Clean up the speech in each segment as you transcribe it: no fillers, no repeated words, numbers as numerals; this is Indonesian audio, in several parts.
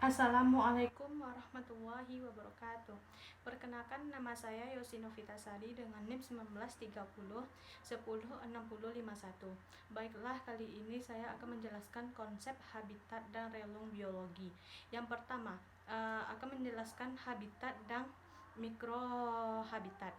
Assalamualaikum warahmatullahi wabarakatuh. Perkenalkan, nama saya Yosino Vitasari dengan NIM 1930 106051. Baiklah, kali ini saya akan menjelaskan konsep habitat dan relung biologi. Yang pertama, akan menjelaskan habitat dan mikrohabitat.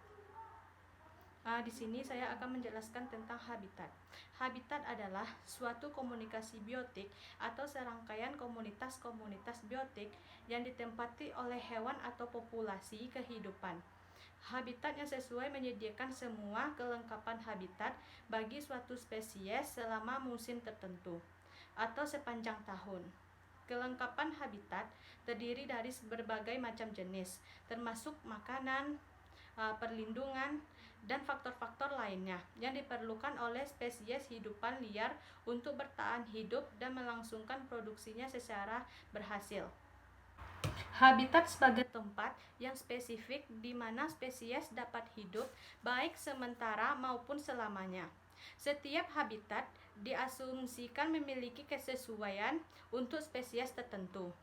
Di sini saya akan menjelaskan tentang habitat. Habitat adalah suatu komunikasi biotik atau serangkaian komunitas-komunitas biotik yang ditempati oleh hewan atau populasi kehidupan. Habitat yang sesuai menyediakan semua kelengkapan habitat bagi suatu spesies selama musim tertentu atau sepanjang tahun. Kelengkapan habitat terdiri dari berbagai macam jenis, termasuk makanan, perlindungan, dan faktor-faktor lainnya yang diperlukan oleh spesies hidupan liar untuk bertahan hidup dan melangsungkan produksinya secara berhasil. Habitat sebagai tempat yang spesifik di mana spesies dapat hidup baik sementara maupun selamanya. Setiap habitat diasumsikan memiliki kesesuaian untuk spesies tertentu.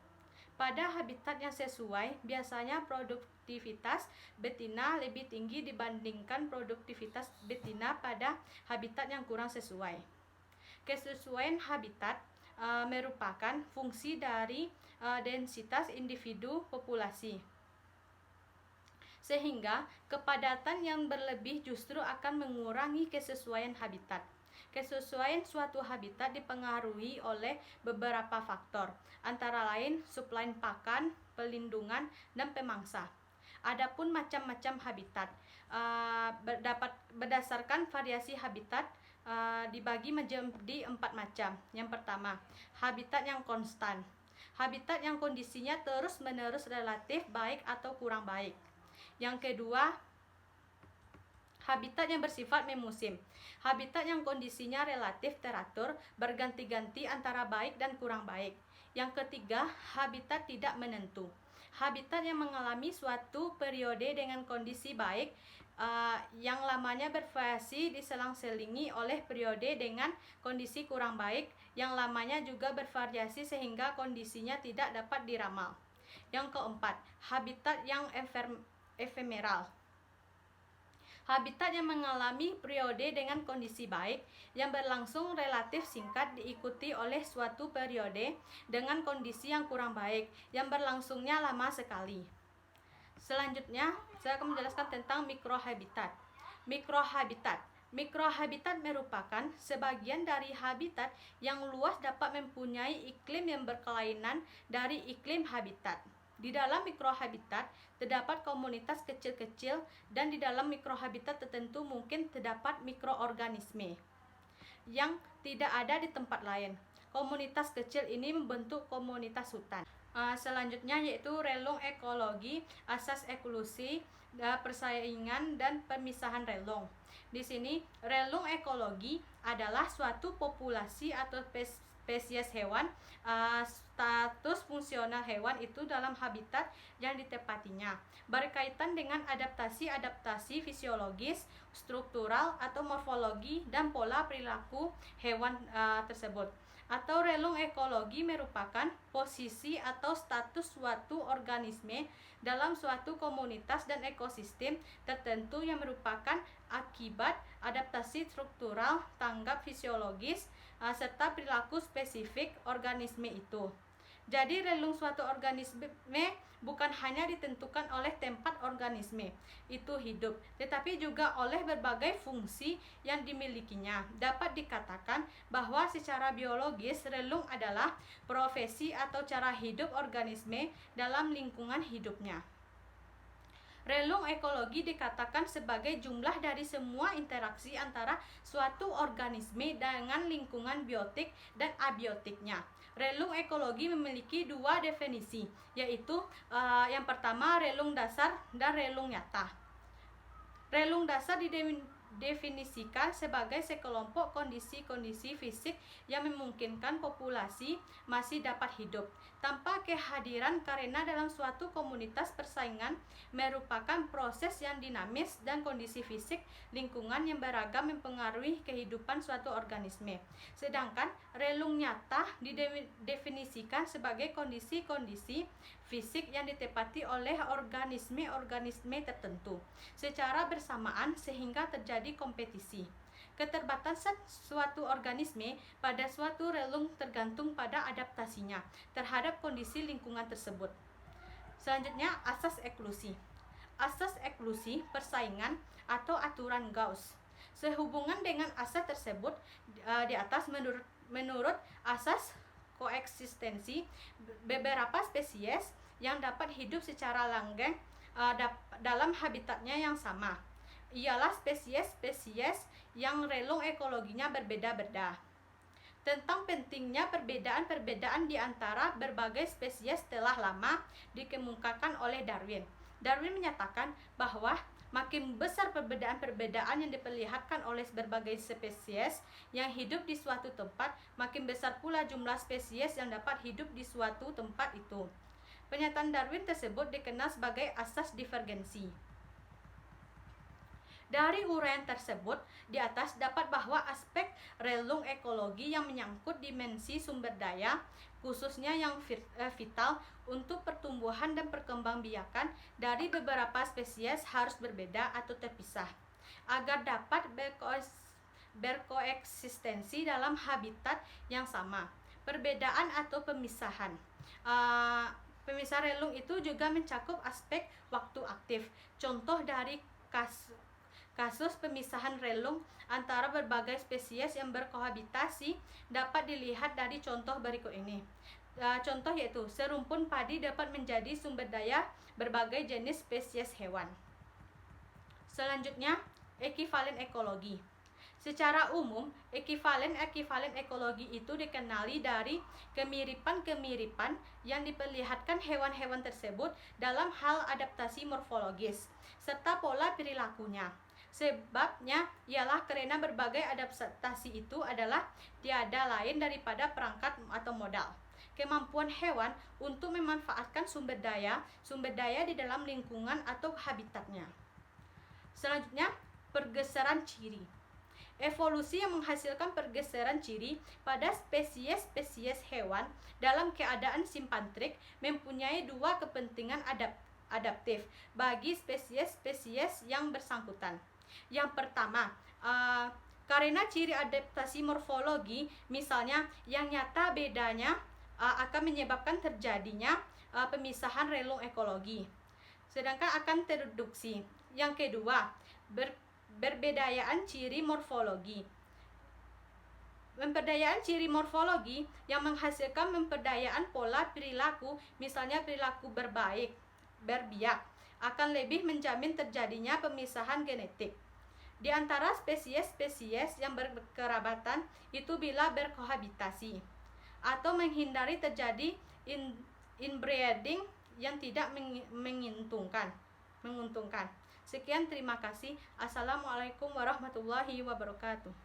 Pada habitat yang sesuai, biasanya produktivitas betina lebih tinggi dibandingkan produktivitas betina pada habitat yang kurang sesuai. Kesesuaian habitat merupakan fungsi dari densitas individu populasi, sehingga kepadatan yang berlebih justru akan mengurangi kesesuaian habitat. Kesesuaian suatu habitat dipengaruhi oleh beberapa faktor, antara lain suplai pakan, pelindungan, dan pemangsa. Adapun macam-macam habitat dapat berdasarkan variasi habitat dibagi menjadi 4 macam. Yang pertama, habitat yang konstan. Habitat yang kondisinya terus-menerus relatif baik atau kurang baik. Yang kedua, habitat yang bersifat memusim. Habitat yang kondisinya relatif teratur, berganti-ganti antara baik dan kurang baik. Yang ketiga, habitat tidak menentu. Habitat yang mengalami suatu periode dengan kondisi baik, yang lamanya bervariasi diselang-selingi oleh periode dengan kondisi kurang baik, yang lamanya juga bervariasi sehingga kondisinya tidak dapat diramal. Yang keempat, habitat yang efemeral. Habitat yang mengalami periode dengan kondisi baik yang berlangsung relatif singkat diikuti oleh suatu periode dengan kondisi yang kurang baik yang berlangsungnya lama sekali. Selanjutnya, saya akan menjelaskan tentang mikrohabitat. Mikrohabitat merupakan sebagian dari habitat yang luas dapat mempunyai iklim yang berkelainan dari iklim habitat. Di dalam mikrohabitat terdapat komunitas kecil-kecil dan di dalam mikrohabitat tertentu mungkin terdapat mikroorganisme yang tidak ada di tempat lain. Komunitas kecil ini membentuk komunitas hutan. Selanjutnya yaitu relung ekologi, asas evolusi, persaingan dan pemisahan relung. Di sini relung ekologi adalah suatu populasi atau spesies hewan, status fungsional hewan itu dalam habitat yang ditempatinya, berkaitan dengan adaptasi fisiologis, struktural atau morfologi dan pola perilaku hewan tersebut. Atau relung ekologi merupakan posisi atau status suatu organisme dalam suatu komunitas dan ekosistem tertentu yang merupakan akibat adaptasi struktural, tanggap fisiologis, serta perilaku spesifik organisme itu. Jadi relung suatu organisme bukan hanya ditentukan oleh tempat organisme itu hidup, tetapi juga oleh berbagai fungsi yang dimilikinya. Dapat dikatakan bahwa secara biologis relung adalah profesi atau cara hidup organisme dalam lingkungan hidupnya. Relung ekologi dikatakan sebagai jumlah dari semua interaksi antara suatu organisme dengan lingkungan biotik dan abiotiknya. Relung ekologi memiliki 2 definisi, yaitu yang pertama relung dasar dan relung nyata. Relung dasar didefinisikan sebagai sekelompok kondisi-kondisi fisik yang memungkinkan populasi masih dapat hidup tanpa kehadiran, karena dalam suatu komunitas persaingan merupakan proses yang dinamis dan kondisi fisik lingkungan yang beragam mempengaruhi kehidupan suatu organisme. Sedangkan relung nyata didefinisikan sebagai kondisi-kondisi fisik yang ditepati oleh organisme-organisme tertentu secara bersamaan sehingga terjadi kompetisi. Keterbatasan suatu organisme pada suatu relung tergantung pada adaptasinya terhadap kondisi lingkungan tersebut. Selanjutnya, asas eklusi. Asas eklusi persaingan atau aturan Gauss. Sehubungan dengan asas tersebut di atas, menurut asas koeksistensi, beberapa spesies yang dapat hidup secara langgeng dalam habitatnya yang sama ialah spesies-spesies yang relung ekologinya berbeda-beda. Tentang pentingnya perbedaan-perbedaan di antara berbagai spesies telah lama dikemukakan oleh Darwin. Darwin menyatakan bahwa makin besar perbedaan-perbedaan yang diperlihatkan oleh berbagai spesies yang hidup di suatu tempat, makin besar pula jumlah spesies yang dapat hidup di suatu tempat itu. Pernyataan Darwin tersebut dikenal sebagai asas divergensi. Dari uraian tersebut di atas dapat bahwa aspek relung ekologi yang menyangkut dimensi sumber daya, khususnya yang vital untuk pertumbuhan dan perkembangbiakan dari beberapa spesies harus berbeda atau terpisah agar dapat berkoeksistensi dalam habitat yang sama. Perbedaan atau pemisahan. Pemisahan relung itu juga mencakup aspek waktu aktif. Contoh dari kasus pemisahan relung antara berbagai spesies yang berkohabitasi dapat dilihat dari contoh berikut ini. Contoh yaitu serumpun padi dapat menjadi sumber daya berbagai jenis spesies hewan. Selanjutnya, ekivalen ekologi. Secara umum, ekivalen ekologi itu dikenali dari kemiripan-kemiripan yang diperlihatkan hewan-hewan tersebut dalam hal adaptasi morfologis serta pola perilakunya. Sebabnya ialah karena berbagai adaptasi itu adalah tiada lain daripada perangkat atau modal. Kemampuan hewan untuk memanfaatkan sumber daya di dalam lingkungan atau habitatnya. Selanjutnya, pergeseran ciri. Evolusi yang menghasilkan pergeseran ciri pada spesies-spesies hewan dalam keadaan simpantrik mempunyai dua kepentingan adaptif bagi spesies-spesies yang bersangkutan. Yang pertama, karena ciri adaptasi morfologi, misalnya yang nyata bedanya akan menyebabkan terjadinya pemisahan relung ekologi. Sedangkan akan tereduksi. Yang kedua, berbedayaan ciri morfologi. Pemberdayaan ciri morfologi yang menghasilkan pemberdayaan pola perilaku, misalnya perilaku berbiak, akan lebih menjamin terjadinya pemisahan genetik di antara spesies-spesies yang berkerabatan itu bila berkohabitasi, atau menghindari terjadi inbreeding yang tidak menguntungkan. Sekian, terima kasih. Assalamualaikum warahmatullahi wabarakatuh.